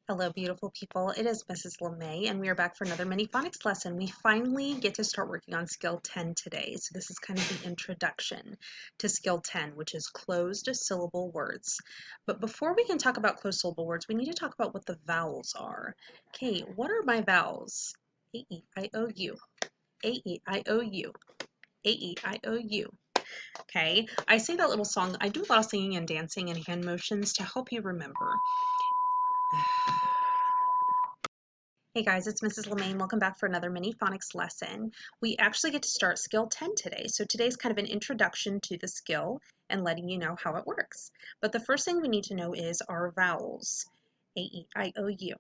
Hello, beautiful people. It is Mrs. LeMay, and we are back for another mini phonics lesson. We finally get to start working on skill 10 today. So this is kind of the introduction to skill 10, which is closed syllable words. But before we can talk about closed syllable words, we need to talk about what the vowels are. Okay, what are my vowels? A-E-I-O-U, A-E-I-O-U, A-E-I-O-U. Okay, I say that little song. I do a lot of singing and dancing and hand motions to help you remember. Hey guys, it's Mrs. LeMay. Welcome back for another mini phonics lesson. We actually get to start skill 10 today. So today's kind of an introduction to the skill and letting you know how it works. But the first thing we need to know is our vowels. A-E-I-O-U,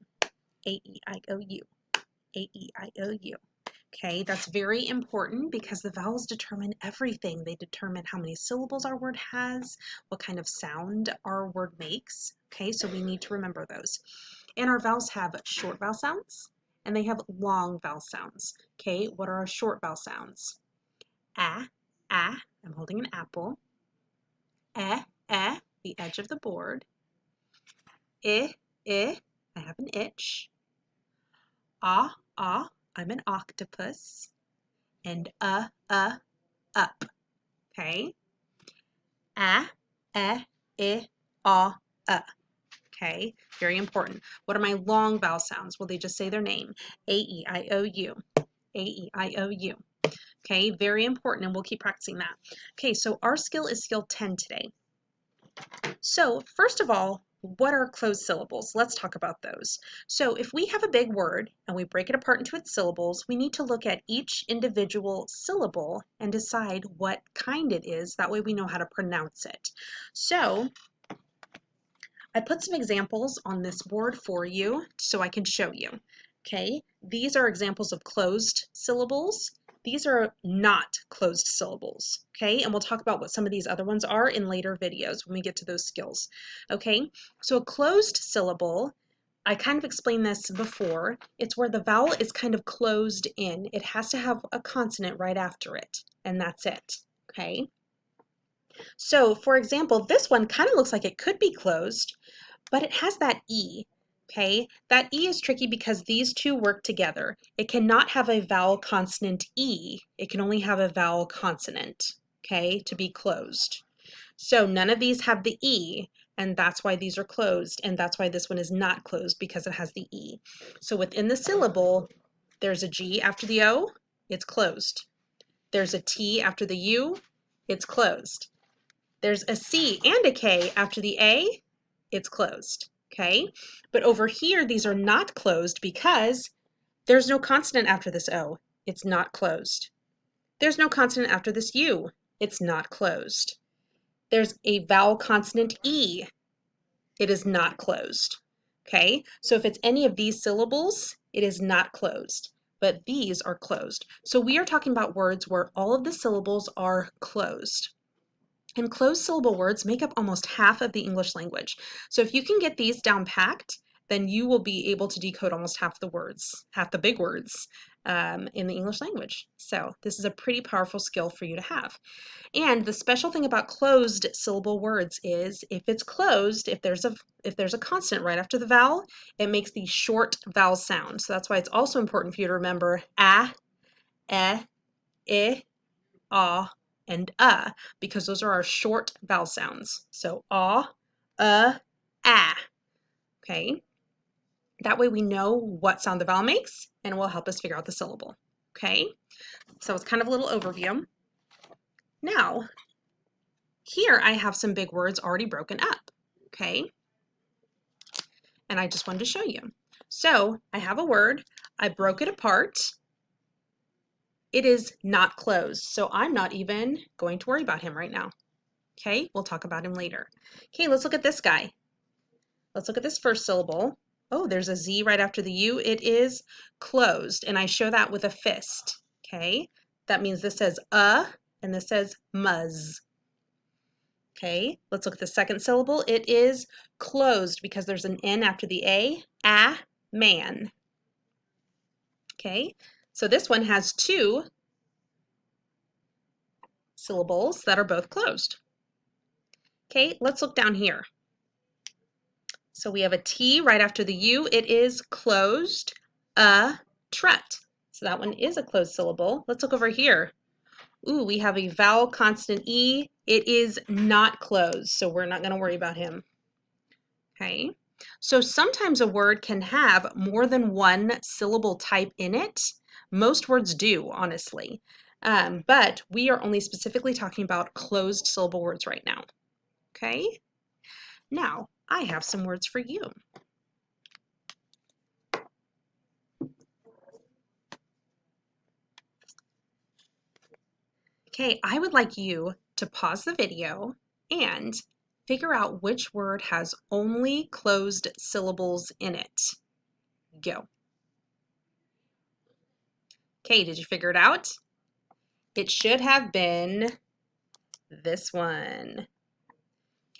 A-E-I-O-U, A-E-I-O-U. Okay, that's very important because the vowels determine everything. They determine how many syllables our word has, what kind of sound our word makes. Okay, so we need to remember those. And our vowels have short vowel sounds and they have long vowel sounds. Okay, what are our short vowel sounds? Ah, I'm holding an apple. The edge of the board. I, I have an itch. Ah, I'm an octopus. And up. Okay? A, I, Okay? Very important. What are my long vowel sounds? Well, they just say their name. A-E-I-O-U. A-E-I-O-U. Okay? Very important, and we'll keep practicing that. Okay, so our skill is skill 10 today. So first of all, what are closed syllables? Let's talk about those. So if we have a big word and we break it apart into its syllables, we need to look at each individual syllable and decide what kind it is. That way we know how to pronounce it. So I put some examples on this board for you so I can show you. Okay, these are examples of closed syllables. These are not closed syllables, okay? And we'll talk about what some of these other ones are in later videos when we get to those skills, okay? So a closed syllable, I kind of explained this before, it's where the vowel is kind of closed in. It has to have a consonant right after it, and that's it, okay? So for example, this one kind of looks like it could be closed, but it has that E. Okay, that E is tricky because these two work together. It cannot have a vowel consonant E. It can only have a vowel consonant, okay, to be closed. So none of these have the E, and that's why these are closed, and that's why this one is not closed because it has the E. So within the syllable, there's a G after the O, it's closed. There's a T after the U, it's closed. There's a C and a K after the A, it's closed, okay? But over here, these are not closed because there's no consonant after this O, it's not closed. There's no consonant after this U, it's not closed. There's a vowel consonant E, it is not closed, okay? So if it's any of these syllables, it is not closed, but these are closed. So we are talking about words where all of the syllables are closed. And closed syllable words make up almost half of the English language. So if you can get these down packed, then you will be able to decode almost half the words, half the big words in the English language. So this is a pretty powerful skill for you to have. And the special thing about closed syllable words is if it's closed, if there's a consonant right after the vowel, it makes the short vowel sound. So that's why it's also important for you to remember a, I, and because those are our short vowel sounds. So ah. Okay. That way we know what sound the vowel makes and it will help us figure out the syllable. Okay. So it's kind of a little overview. Now, here I have some big words already broken up. Okay. And I just wanted to show you. So I have a word, I broke it apart. It is not closed. So I'm not even going to worry about him right now. Okay, we'll talk about him later. Okay, let's look at this guy. Let's look at this first syllable. Oh, there's a Z right after the U. It is closed, and I show that with a fist. Okay, that means this says and this says muzz. Okay, let's look at the second syllable. It is closed because there's an N after the A. Man. Okay, so this one has two syllables that are both closed. Okay, let's look down here. So we have a T right after the U. It is closed, a trut. So that one is a closed syllable. Let's look over here. Ooh, we have a vowel consonant E. It is not closed, so we're not going to worry about him. Okay. So sometimes a word can have more than one syllable type in it. Most words do, honestly. But we are only specifically talking about closed syllable words right now. Okay? Now, I have some words for you. Okay, I would like you to pause the video and figure out which word has only closed syllables in it. Go. Okay, did you figure it out? It should have been this one.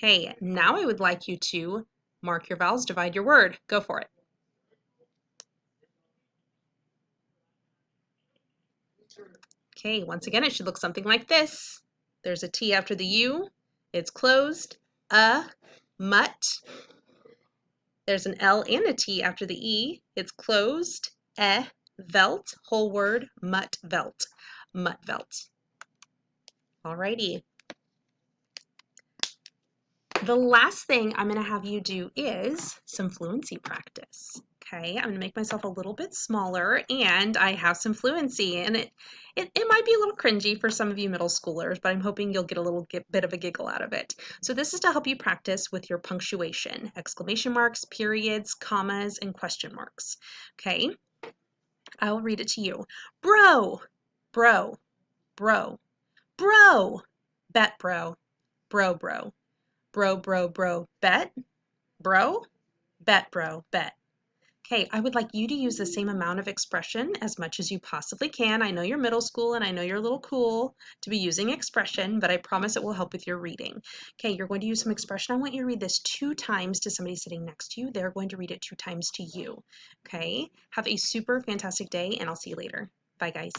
Okay, now I would like you to mark your vowels, divide your word. Go for it. Okay, once again, it should look something like this. There's a T after the U. It's closed. A, mutt. There's an L and a T after the E. It's closed. Velt, whole word, mutt velt. Mutt velt. Alrighty. The last thing I'm going to have you do is some fluency practice. Okay, I'm going to make myself a little bit smaller, and I have some fluency, and it might be a little cringy for some of you middle schoolers, but I'm hoping you'll get a little bit of a giggle out of it. So this is to help you practice with your punctuation, exclamation marks, periods, commas, and question marks. Okay, I will read it to you. Bro, bro, bro, bro, bet bro, bro, bro, bro, bro, bro, bet, bro, bet, bro, bet. Okay, I would like you to use the same amount of expression as much as you possibly can. I know you're middle school and I know you're a little cool to be using expression, but I promise it will help with your reading. Okay, you're going to use some expression. I want you to read this 2 times to somebody sitting next to you. They're going to read it 2 times to you. Okay, have a super fantastic day and I'll see you later. Bye, guys.